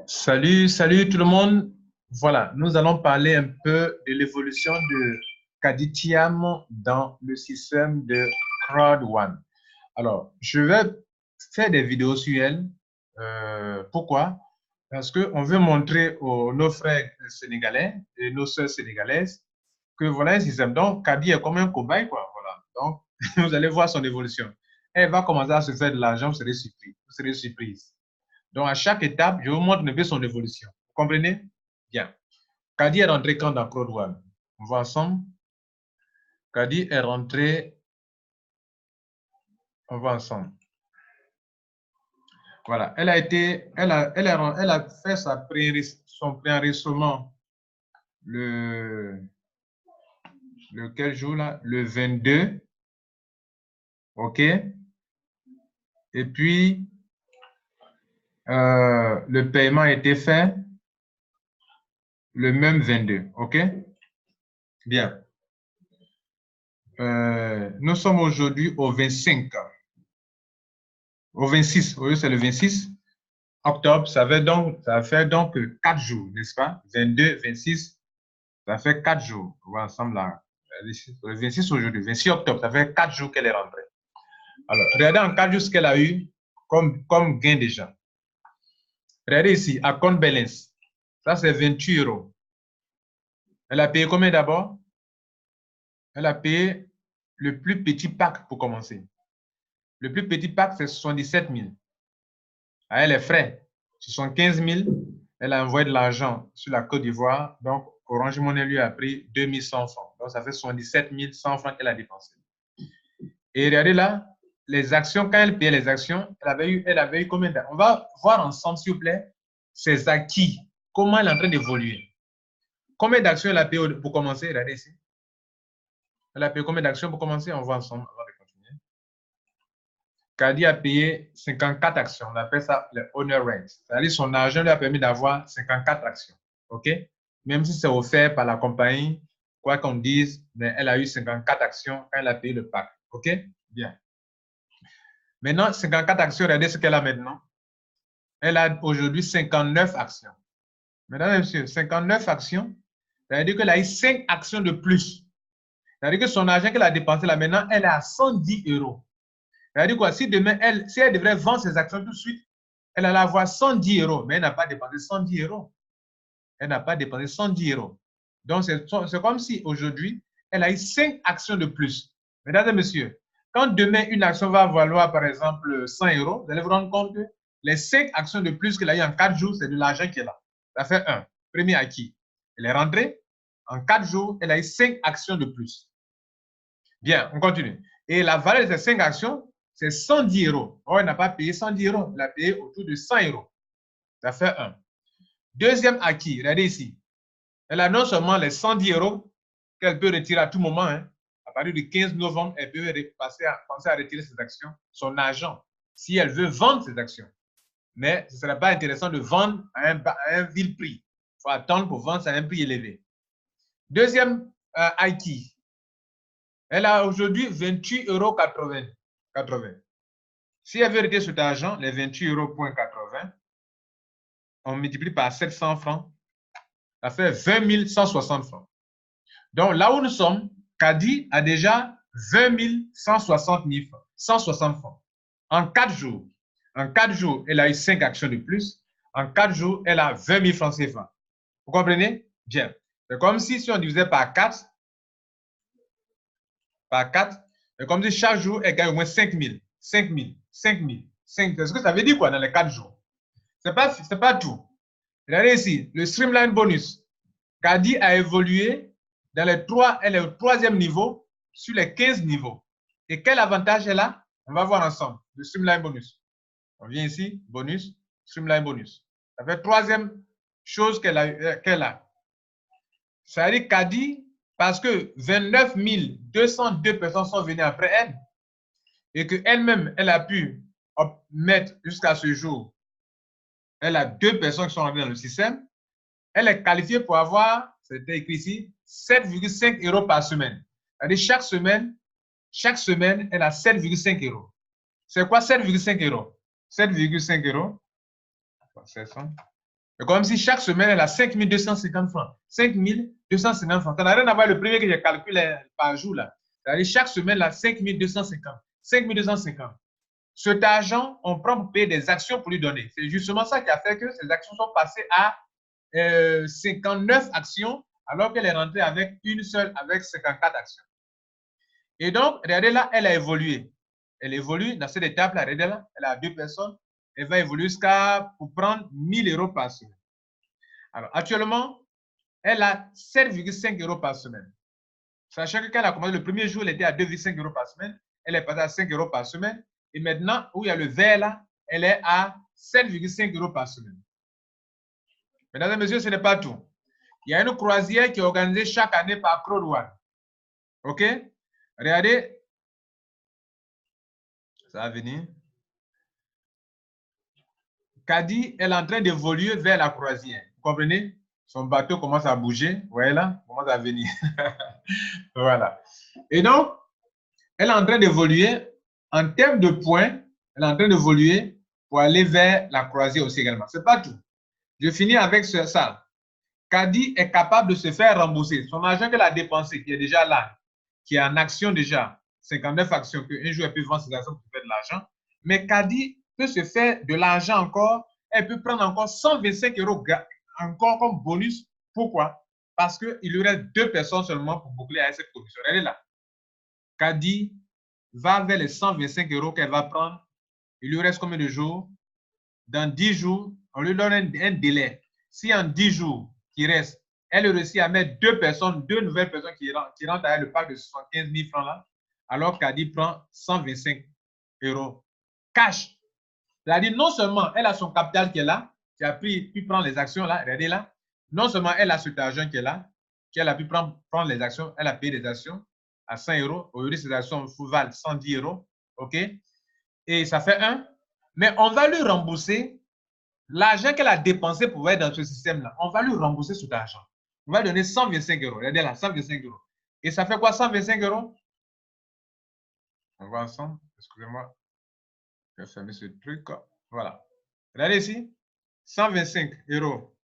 Salut, salut tout le monde. Voilà, nous allons parler un peu de l'évolution de Kaditiam dans le système de Crowd1. Alors, je vais faire des vidéos sur elle. Pourquoi? Parce qu'on veut montrer aux nos frères sénégalais et nos sœurs sénégalaises que voilà un système. Donc, Kadi est comme un cobaye, quoi. Voilà. Donc, vous allez voir son évolution. Elle va commencer à se faire de l'argent, vous serez surpris. Vous serez surprise. Donc, à chaque étape, je vous montre un peu son évolution. Vous comprenez? Bien. Kadi est rentré quand dans Crowd1? On va ensemble. Kadi est rentré. On va ensemble. Voilà. Elle a fait son préenregistrement quel jour là? Le 22. OK? Et puis, le paiement a été fait le même 22. OK? Bien. Nous sommes aujourd'hui au 25. Au 26, oui, c'est le 26 octobre, ça fait donc 4 jours, n'est-ce pas? 22, 26, ça fait 4 jours. On va ensemble là. Le 26 aujourd'hui, 26 octobre, ça fait 4 jours qu'elle est rentrée. Alors, regardez en 4 jours ce qu'elle a eu comme gain déjà. Regardez ici, à compte balance. Ça, c'est 28 euros. Elle a payé combien d'abord? Elle a payé le plus petit pack pour commencer. Le plus petit pack, c'est 77 000. Elle est frais. 75 000, elle a envoyé de l'argent sur la Côte d'Ivoire. Donc, Orange Money lui a pris 2100 francs. Donc, ça fait 77 100 francs qu'elle a dépensé. Et regardez là, les actions, quand elle payait les actions, elle avait eu combien d'actions? On va voir ensemble, s'il vous plaît, ses acquis. Comment elle est en train d'évoluer. Combien d'actions elle a payé pour commencer? Regardez ici. Elle a payé combien d'actions pour commencer? On voit ensemble avant de continuer. Kadi a payé 54 actions. On appelle ça le owner rate. C'est-à-dire son argent lui a permis d'avoir 54 actions. OK? Même si c'est offert par la compagnie, quoi qu'on dise, mais elle a eu 54 actions quand elle a payé le pack. OK? Bien. Maintenant, 54 actions, regardez ce qu'elle a maintenant. Elle a aujourd'hui 59 actions. Mesdames et messieurs, 59 actions, ça veut dire qu'elle a eu 5 actions de plus. Ça veut dire que son argent qu'elle a dépensé là maintenant, elle est à 110 euros. Ça veut dire quoi? Si demain, si elle devrait vendre ses actions tout de suite, elle allait avoir 110 euros, mais elle n'a pas dépensé 110 euros. Elle n'a pas dépensé 110 euros. Donc, c'est comme si aujourd'hui, elle a eu 5 actions de plus. Mesdames et messieurs, quand demain, une action va valoir, par exemple, 100 euros, vous allez vous rendre compte que les 5 actions de plus qu'elle a eu en 4 jours, c'est de l'argent qui est là. Ça fait un. Premier acquis. Elle est rentrée. En 4 jours, elle a eu 5 actions de plus. Bien, on continue. Et la valeur de ces 5 actions, c'est 110 euros. Oh, elle n'a pas payé 110 euros. Elle a payé autour de 100 euros. Ça fait un. Deuxième acquis, regardez ici. Elle a non seulement les 110 euros qu'elle peut retirer à tout moment, hein. À partir du 15 novembre, elle peut penser à retirer ses actions, son argent, si elle veut vendre ses actions. Mais ce ne serait pas intéressant de vendre à un vil prix. Il faut attendre pour vendre à un prix élevé. Deuxième acquis. Elle a aujourd'hui 28,80 euros. Si elle veut retirer cet argent, les 28,80 euros, on multiplie par 700 francs, ça fait 20 160 francs. Donc, là où nous sommes, Kadi a déjà 20 160 francs. En 4 jours. En 4 jours, elle a eu 5 actions de plus. En 4 jours, elle a 20 000 francs CFA. Vous comprenez? Bien. C'est comme si on divisait par 4, c'est comme si chaque jour, elle gagne au moins 5 000, 5 000, 5 000, 5 000. C'est ce que ça veut dire quoi dans les 4 jours? Ce n'est pas tout. Regardez ici, le Streamline Bonus. Kadi a évolué dans elle est au 3e niveau sur les 15 niveaux. Et quel avantage elle a? On va voir ensemble. Le Streamline Bonus. On vient ici, bonus, Streamline Bonus. Ça fait 3e chose qu'elle a. Ça veut dire Kadi, parce que 29 202 personnes sont venues après elle et qu'elle-même, elle a pu mettre jusqu'à ce jour, elle a 2 personnes qui sont rentrées dans le système. Elle est qualifiée pour avoir, c'était écrit ici, 7,5 euros par semaine. C'est-à-dire chaque semaine, elle a 7,5 euros. C'est quoi 7,5 euros? 7,5 euros, C'est comme si chaque semaine, elle a 5 250 francs. 5 250 francs. Ça n'a rien à voir avec le premier que j'ai calculé par jour. C'est-à-dire chaque semaine, là, 5 250. 5 250. Cet argent, on prend pour payer des actions pour lui donner. C'est justement ça qui a fait que ces actions sont passées à 59 actions, alors qu'elle est rentrée avec une seule, avec 54 actions. Et donc, regardez là, elle a évolué. Elle évolue dans cette étape-là, regardez là, elle a 2 personnes. Elle va évoluer jusqu'à pour prendre 1000 euros par semaine. Alors, actuellement, elle a 7,5 euros par semaine. Sachant que quand elle a commencé le premier jour, elle était à 2,5 euros par semaine. Elle est passée à 5 euros par semaine. Et maintenant, où il y a le vert là, elle est à 7,5 euros par semaine. Mesdames et messieurs, ce n'est pas tout. Il y a une croisière qui est organisée chaque année par Crowdward. OK? Regardez. Ça va venir. Caddy, elle est en train d'évoluer vers la croisière. Vous comprenez? Son bateau commence à bouger. Vous voyez là? Commence à venir. Voilà. Et donc, elle est en train d'évoluer en termes de points. Elle est en train d'évoluer pour aller vers la croisière aussi également. Ce n'est pas tout. Je finis avec ça. Caddy est capable de se faire rembourser. Son argent qu'elle a dépensé, qui est déjà là, qui est en action déjà, 59 actions, qu'un jour elle peut vendre ses actions pour faire de l'argent. Mais Caddy peut se faire de l'argent encore. Elle peut prendre encore 125 euros encore comme bonus. Pourquoi? Parce qu'il y aurait 2 personnes seulement pour boucler à cette commission. Elle est là. Caddy va vers les 125 euros qu'elle va prendre. Il lui reste combien de jours? Dans 10 jours, on lui donne un délai. Si en 10 jours qui reste, elle réussit à mettre 2 personnes, 2 nouvelles personnes qui rentrent avec le pack de 75 000 francs là, alors Caddy prend 125 euros cash. C'est-à-dire non seulement elle a son capital qui est là, qui a pu prendre les actions là, regardez là, non seulement elle a cet argent qui est là, qu'elle a pu prendre les actions, elle a payé des actions à 100 euros. Aujourd'hui, ces actions valent 110 euros. OK? Et ça fait 1. Mais on va lui rembourser l'argent qu'elle a dépensé pour être dans ce système-là. On va lui rembourser cet argent. On va lui donner 125 euros. Regardez là, 125 euros. Et ça fait quoi, 125 euros? On va ensemble. Excusez-moi. Je vais fermer ce truc. Voilà. Regardez ici. 125 euros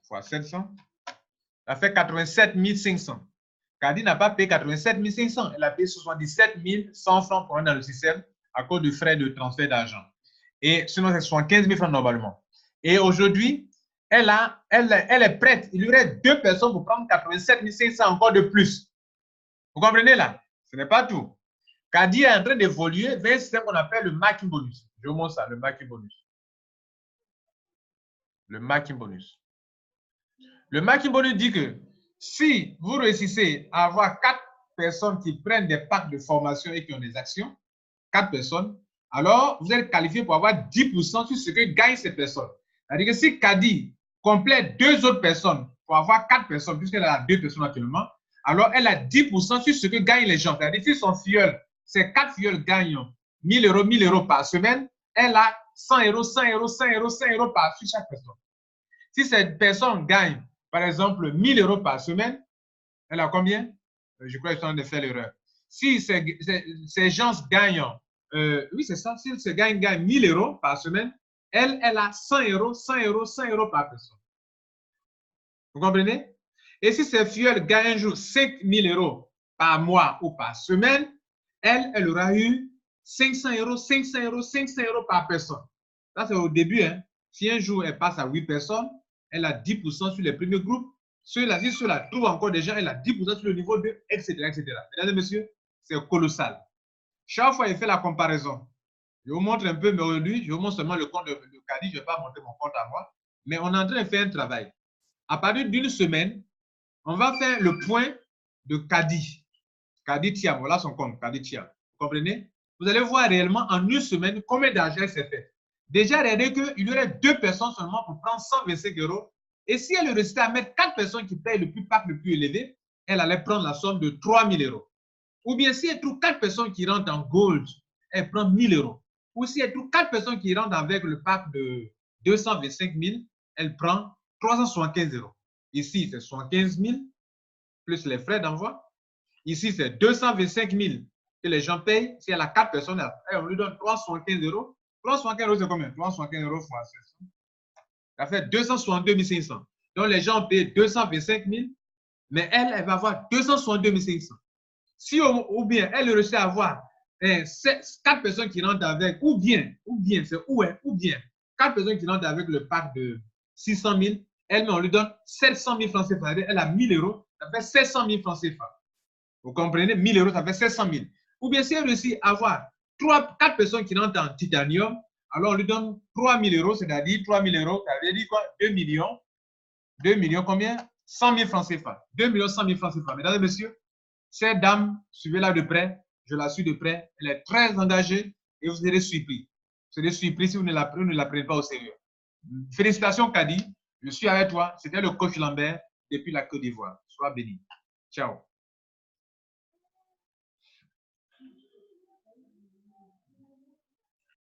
fois 700. Ça fait 87 500. Caddy n'a pas payé 87 500. Elle a payé 77 100 francs pour être dans le système à cause de frais de transfert d'argent. Et sinon, c'est 75 000 francs normalement. Et aujourd'hui, elle est prête. Il y aurait 2 personnes pour prendre 87 500 encore de plus. Vous comprenez là? Ce n'est pas tout. Caddy est en train d'évoluer vers un système qu'on appelle le marking bonus. Je vous montre ça, le marking bonus. Le marking bonus. Le marking bonus dit que si vous réussissez à avoir 4 personnes qui prennent des packs de formation et qui ont des actions, 4 personnes, alors vous êtes qualifié pour avoir 10% sur ce que gagnent ces personnes. C'est-à-dire que si Caddy complète 2 autres personnes pour avoir 4 personnes, puisqu'elle a 2 personnes actuellement, alors elle a 10% sur ce que gagnent les gens. C'est-à-dire si son filleul, ces 4 filleuls gagnent 1000 euros par semaine, elle a 100 euros, 100 euros, 100 euros, 100 euros par sur chaque personne. Si cette personne gagne, par exemple, 1000 euros par semaine, elle a combien? Je crois que je suis en train de faire l'erreur. Si ces gens gagnent, oui, c'est ça, si ces gens gagnent 1000 euros par semaine, elle a 100 euros, 100 euros, 100 euros par personne. Vous comprenez? Et si ces filles gagnent un jour 5000 euros par mois ou par semaine, elle aura eu 500 euros, 500 euros, 500 euros par personne. Ça, c'est au début. Hein. Si un jour elle passe à 8 personnes, elle a 10% sur les premiers groupes. Ceux-là, si ceux-là trouvent encore des gens, elle a 10% sur le niveau 2, etc., etc. Mesdames et messieurs, c'est colossal. Chaque fois, il fait la comparaison. Je vous montre un peu, mais aujourd'hui, je vous montre seulement le compte de Caddy. Je ne vais pas montrer mon compte à moi. Mais on est en train de faire un travail. À partir d'une semaine, on va faire le point de Caddy. Caddy Thiam, voilà son compte, Caddy Thiam. Vous comprenez? Vous allez voir réellement en une semaine combien d'argent elle s'est fait. Déjà, regardez qu'il y aurait 2 personnes seulement pour prendre 125 euros. Et si elle réussit à mettre 4 personnes qui payent le pack le plus élevé, elle allait prendre la somme de 3 000 euros. Ou bien si elle trouve 4 personnes qui rentrent en gold, elle prend 1 000 euros. Ou si elle trouve 4 personnes qui rentrent avec le pack de 225 000, elle prend 375 euros. Ici, c'est 75 000 plus les frais d'envoi. Ici, c'est 225 000 que les gens payent. Si elle a 4 personnes, on lui donne 375 euros. 375 euros, c'est combien? 375 euros fois 700. Ça fait 262 500. Donc, les gens ont payé 225 000, mais elle va avoir 262 500. Si ou bien elle réussit à avoir 4 personnes qui rentrent avec, ou bien, c'est où est, ou bien, 4 personnes qui rentrent avec le pack de 600 000, elle, on lui donne 700 000 francs CFA. Elle a 1000 euros, ça fait 700 000 francs CFA. Vous comprenez? 1000 euros, ça fait 700 000. Ou bien, si elle réussit à avoir 4 personnes qui rentrent en titanium, alors on lui donne 3 000 euros, c'est-à-dire 3 000 euros, ça veut dire quoi? 2 millions. 2 millions combien? 100 000 francs CFA. 2 millions 100 000 francs CFA. Mesdames et messieurs, cette dame, suivez-la de près. Je la suis de près. Elle est très engagée et vous serez surpris. Vous serez surpris si vous ne la prenez pas au sérieux. Félicitations, Kadi. Je suis avec toi. C'était le coach Lambert depuis la Côte d'Ivoire. Sois béni. Ciao.